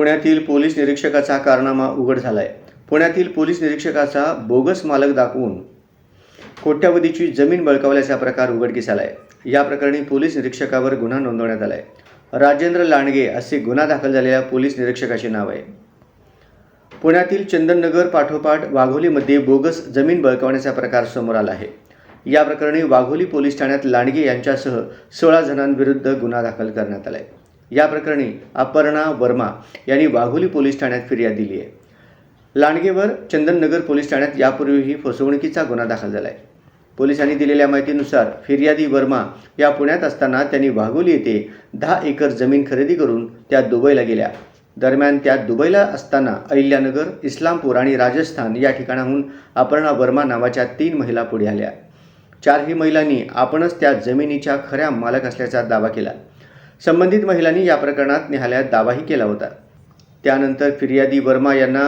पुण्यातील पोलीस निरीक्षकाचा कारनामा उघड झालाय. पुण्यातील पोलीस निरीक्षकाचा बोगस मालक दाखवून कोट्यवधीची जमीन बळकावल्याचा प्रकार उघडकीस आलाय. या प्रकरणी पोलीस निरीक्षकावर गुन्हा नोंदवण्यात आलाय. राजेंद्र लांडगे असे गुन्हा दाखल झालेल्या पोलीस निरीक्षकाचे नाव आहे. पुण्यातील चंदननगर पाठोपाठ वाघोलीमध्ये बोगस जमीन बळकावण्याचा प्रकार समोर आला आहे. या प्रकरणी वाघोली पोलीस ठाण्यात लांडगे यांच्यासह 16 जणांविरुद्ध गुन्हा दाखल करण्यात आलाय. या प्रकरणी अपर्णा वर्मा यांनी वाघोली पोलीस ठाण्यात फिर्याद दिली आहे. लांडगेवर चंदननगर पोलीस ठाण्यात यापूर्वीही फसवणुकीचा गुन्हा दाखल झाला आहे. पोलिसांनी दिलेल्या माहितीनुसार फिर्यादी वर्मा या पुण्यात असताना त्यांनी वाघोली येथे 10 एकर जमीन खरेदी करून त्या दुबईला गेल्या. दरम्यान त्या दुबईला असताना अहिल्यानगर, इस्लामपूर आणि राजस्थान या ठिकाणाहून अपर्णा वर्मा नावाच्या 3 महिला पुढे आल्या. 4ही महिलांनी आपणच त्या जमिनीच्या खऱ्या मालक असल्याचा दावा केला. संबंधित महिलांनी या प्रकरणात न्यायालयात दावाही केला होता. त्यानंतर फिर्यादी वर्मा यांना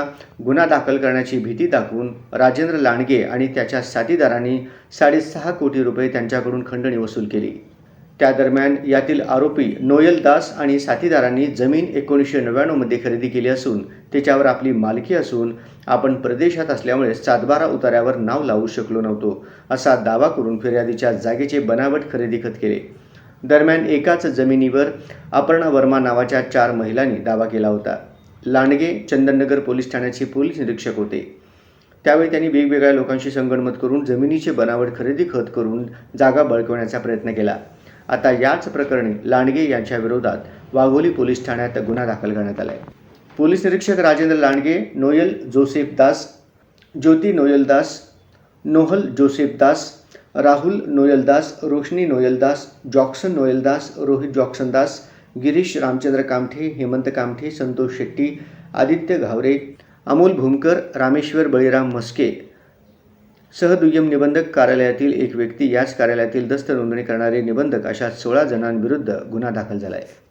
गुन्हा दाखल करण्याची भीती दाखवून राजेंद्र लांडगे आणि त्याच्या साथीदारांनी 6.5 कोटी रुपये त्यांच्याकडून खंडणी वसूल केली. त्या दरम्यान यातील आरोपी नोयल दास आणि साथीदारांनी जमीन 1999 मध्ये खरेदी केली असून त्याच्यावर आपली मालकी असून आपण प्रदेशात असल्यामुळे सातबारा उतार्यावर नाव लावू शकलो नव्हतो असा दावा करून फिर्यादीच्या जागेचे बनावट खरेदी खत केले. दरम्यान एकाच जमिनीवर अपर्णा वर्मा नावाच्या 4 महिलांनी दावा केला होता. लांडगे चंदननगर पोलीस ठाण्याचे पोलीस निरीक्षक होते. त्यावेळी त्यांनी वेगवेगळ्या लोकांशी संगनमत करून जमिनीचे बनावट खरेदी खत करून जागा बळकवण्याचा प्रयत्न केला. आता याच प्रकरणी लांडगे यांच्या विरोधात वाघोली पोलीस ठाण्यात गुन्हा दाखल करण्यात आला आहे. पोलीस निरीक्षक Rajendra Landge, Noel Joseph Das, Jyoti Noel Das, Noel Joseph Das, Rahul Noel Das, Roshni Noel Das, Jackson Noel Das, Rohit Jackson Das, Girish Ramchandra Kamathe, Hemant Kamathe, Santosh Shetty, Aditya Ghavare, Amol Bhumkar, Rameshwar Baliram Mhaske सह दुय्यम निबंधक कार्यालयातील एक व्यक्ती, याच कार्यालयातील दस्त नोंदणी करणारे निबंधक अशा 16 जणांविरुद्ध गुन्हा दाखल झाला आहे.